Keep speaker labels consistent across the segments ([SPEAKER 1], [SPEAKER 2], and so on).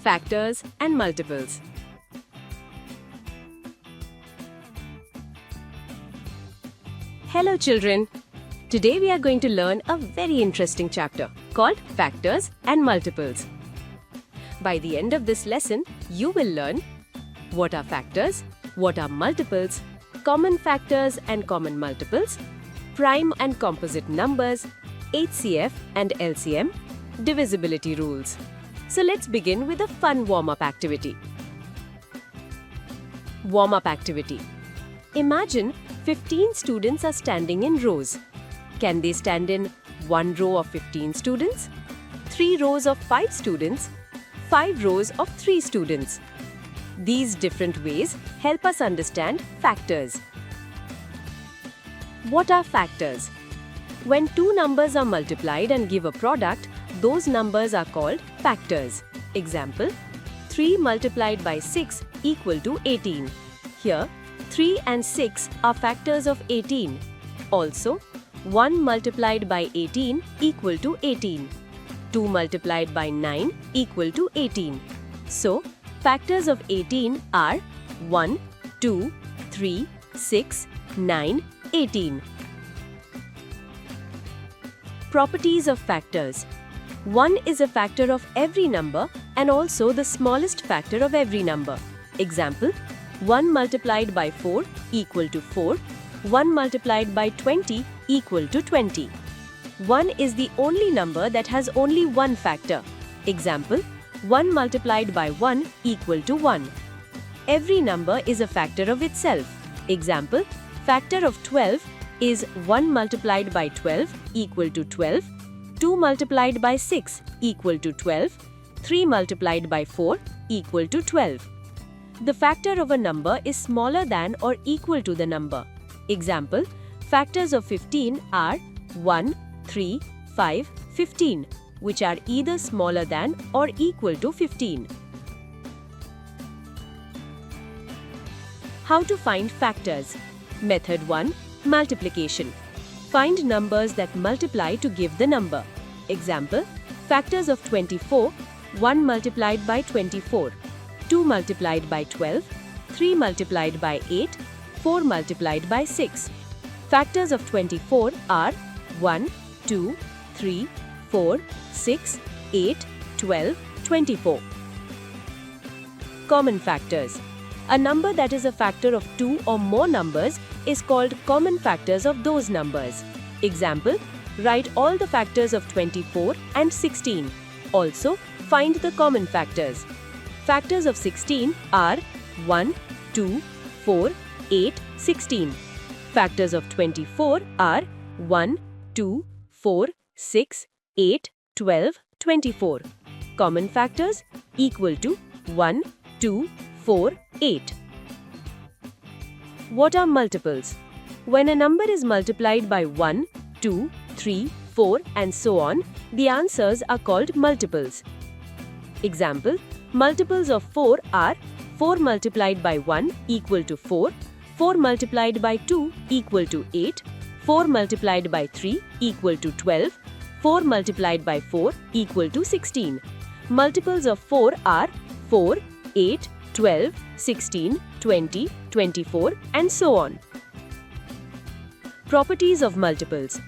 [SPEAKER 1] factors and multiples. Hello children. Today we are going to learn a very interesting chapter called factors and multiples. By the end of this lesson, you will learn what are factors, what are multiples, common factors and common multiples, prime and composite numbers, HCF and LCM, divisibility rules. So let's begin with a fun warm-up activity. Warm-up activity. Imagine 15 students are standing in rows. Can they stand in one row of 15 students, 3 rows of 5 students, 5 rows of 3 students? These different ways help us understand factors. What are factors? When two numbers are multiplied and give a product, those numbers are called factors. Example, 3 multiplied by 6 equal to 18. Here, 3 and 6 are factors of 18. Also, 1 multiplied by 18 equal to 18. 2 multiplied by 9 equal to 18. So, factors of 18 are 1, 2, 3, 6, 9, 18. Properties of factors. 1 is a factor of every number and also the smallest factor of every number. Example, 1 multiplied by 4 equal to 4. 1 multiplied by 20 equal to 20. 1 is the only number that has only one factor. Example, 1 multiplied by 1 equal to 1. Every number is a factor of itself. Example, factor of 12 is 1 multiplied by 12 equal to 12, 2 multiplied by 6 equal to 12, 3 multiplied by 4 equal to 12. The factor of a number is smaller than or equal to the number. Example, factors of 15 are 1, 3, 5, 15, which are either smaller than or equal to 15. How to find factors? Method 1. Multiplication. Find numbers that multiply to give the number. Example, factors of 24, 1 multiplied by 24, 2 multiplied by 12, 3 multiplied by 8, 4 multiplied by 6. Factors of 24 are 1, 2, 3, 4, 6, 8, 12, 24. Common factors. A number that is a factor of 2 or more numbers is called common factors of those numbers. Example, write all the factors of 24 and 16. Also, find the common factors. Factors of 16 are 1, 2, 4, 8, 16. Factors of 24 are 1, 2, 4, 6, 8, 12, 24. Common factors equal to 1, 2, 4, 8. What are multiples? When a number is multiplied by 1, 2, 3, 4 and so on, the answers are called multiples. Example, multiples of 4 are 4 multiplied by 1 equal to 4, 4 multiplied by 2 equal to 8, 4 multiplied by 3 equal to 12, 4 multiplied by 4 equal to 16. Multiples of 4 are 4, 8, 12, 16, 20, 24 and so on. Properties of multiples.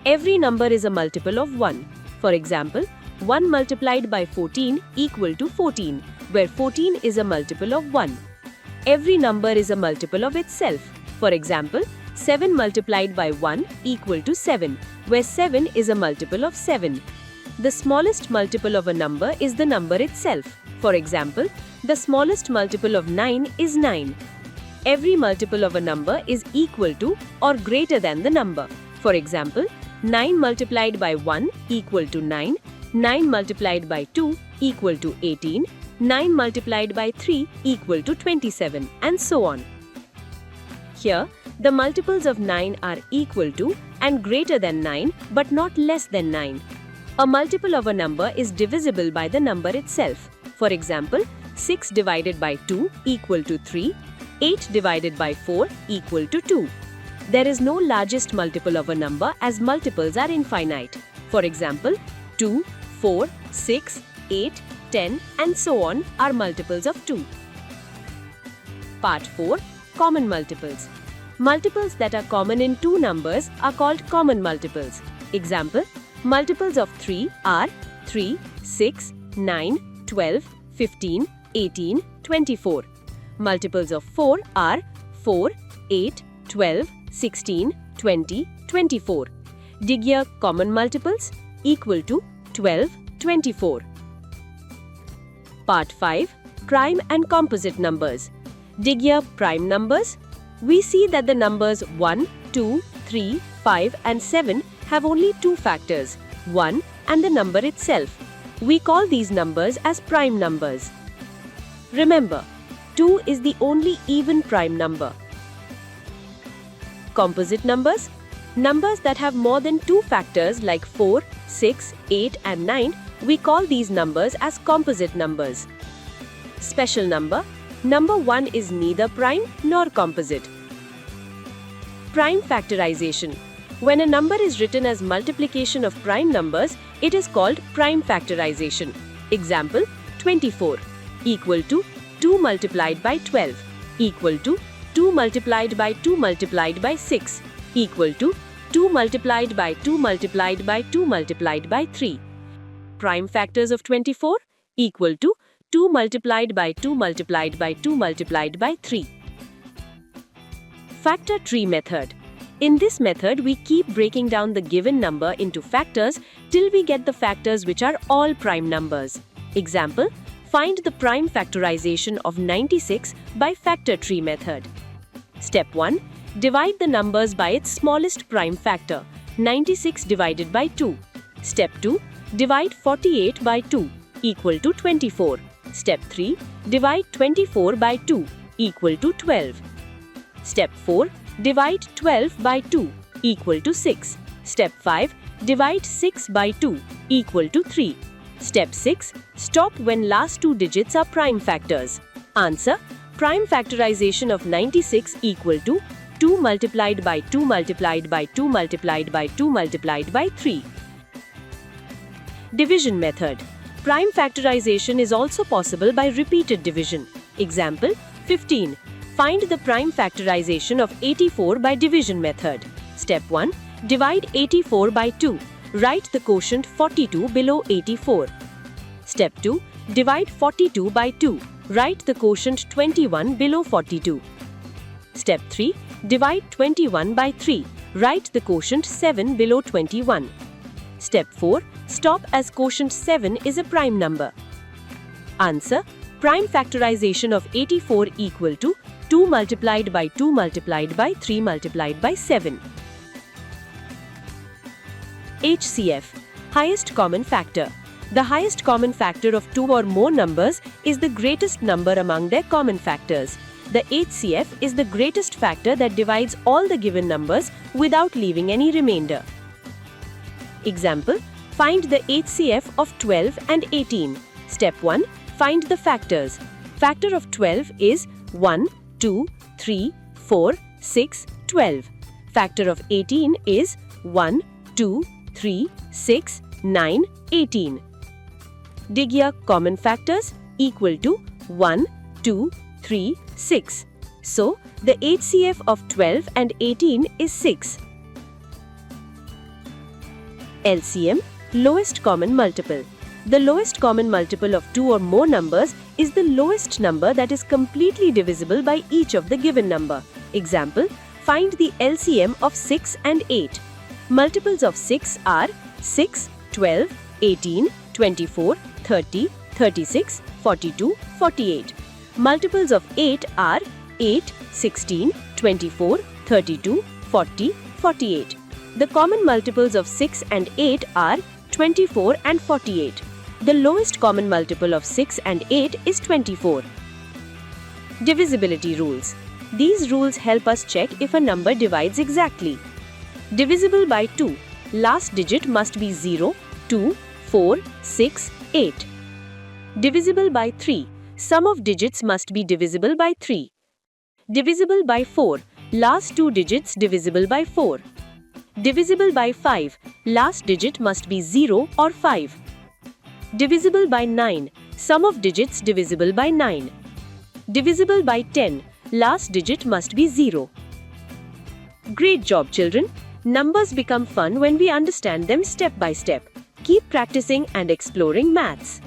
[SPEAKER 1] Every number is a multiple of 1. For example, 1 multiplied by 14 equal to 14, where 14 is a multiple of 1. Every number is a multiple of itself. For example, 7 multiplied by 1 equal to 7, where 7 is a multiple of 7. The smallest multiple of a number is the number itself. For example, the smallest multiple of 9 is 9. Every multiple of a number is equal to or greater than the number. For example, 9 multiplied by 1 equal to 9, 9 multiplied by 2 equal to 18, 9 multiplied by 3 equal to 27, and so on. Here, the multiples of 9 are equal to and greater than 9 but not less than 9. A multiple of a number is divisible by the number itself. For example, 6 divided by 2 equal to 3, 8 divided by 4 equal to 2. There is no largest multiple of a number as multiples are infinite. For example, 2, 4, 6, 8, 10, and so on are multiples of 2. Part 4. Common multiples. Multiples that are common in two numbers are called common multiples. Example, multiples of 3 are 3, 6, 9, 12, 15, 18, 24. Multiples of 4 are 4, 8, 12, 16, 20, 24. Dig here common multiples equal to 12, 24. Part 5. Prime and composite numbers. Dig here prime numbers. We see that the numbers 1, 2, 3, 5 and 7 have only two factors, 1 and the number itself. We call these numbers as prime numbers. Remember, 2 is the only even prime number. Composite numbers. Numbers that have more than two factors like 4, 6, 8 and 9, we call these numbers as composite numbers. Special number. Number 1 is neither prime nor composite. Prime factorization. When a number is written as multiplication of prime numbers, it is called prime factorization. Example, 24 equal to 2 multiplied by 12 equal to 2 multiplied by 2 multiplied by 6 equal to 2 multiplied by 2 multiplied by 2 multiplied by 3. Prime factors of 24 equal to 2 multiplied by 2 multiplied by 2 multiplied by 3. Factor tree method. In this method, we keep breaking down the given number into factors till we get the factors which are all prime numbers. Example, find the prime factorization of 96 by factor tree method. Step 1. Divide the numbers by its smallest prime factor, 96 divided by 2. Step 2. Divide 48 by 2 equal to 24. Step 3. Divide 24 by 2 equal to 12. Step 4. Divide 12 by 2 equal to 6. Step 5. Divide 6 by 2 equal to 3. Step 6. Stop when last two digits are prime factors. Answer. Prime factorization of 96 equal to 2 multiplied by 2 multiplied by 2 multiplied by 2 multiplied by 3. Division method. Prime factorization is also possible by repeated division. Example, 15. Find the prime factorization of 84 by division method. Step 1. Divide 84 by 2. Write the quotient 42 below 84. Step 2. Divide 42 by 2. Write the quotient 21 below 42. Step 3. Divide 21 by 3. Write the quotient 7 below 21. Step 4. Stop as quotient 7 is a prime number. Answer. Prime factorization of 84 equal to 2 multiplied by 2 multiplied by 3 multiplied by 7. HCF. Highest common factor. The highest common factor of two or more numbers is the greatest number among their common factors. The HCF is the greatest factor that divides all the given numbers without leaving any remainder. Example, find the HCF of 12 and 18. Step 1. Find the factors. Factor of 12 is 1, 2, 3, 4, 6, 12. Factor of 18 is 1, 2, 3, 6, 9, 18. Dig here common factors equal to 1, 2, 3, 6. So, the HCF of 12 and 18 is 6. LCM, lowest common multiple. The lowest common multiple of two or more numbers is the lowest number that is completely divisible by each of the given number. Example, find the LCM of 6 and 8. Multiples of 6 are 6, 12, 18, 24, 30, 36, 42, 48. Multiples of 8 are 8, 16, 24, 32, 40, 48. The common multiples of 6 and 8 are 24 and 48. The lowest common multiple of 6 and 8 is 24. Divisibility rules. These rules help us check if a number divides exactly. Divisible by 2. Last digit must be 0, 2, 4, 6, 8. Divisible by 3. Sum of digits must be divisible by 3. Divisible by 4. Last two digits divisible by 4. Divisible by 5. Last digit must be 0 or 5. Divisible by 9. Sum of digits divisible by 9. Divisible by 10, last digit must be 0. Great job, children. Numbers become fun when we understand them step by step. Keep practicing and exploring maths.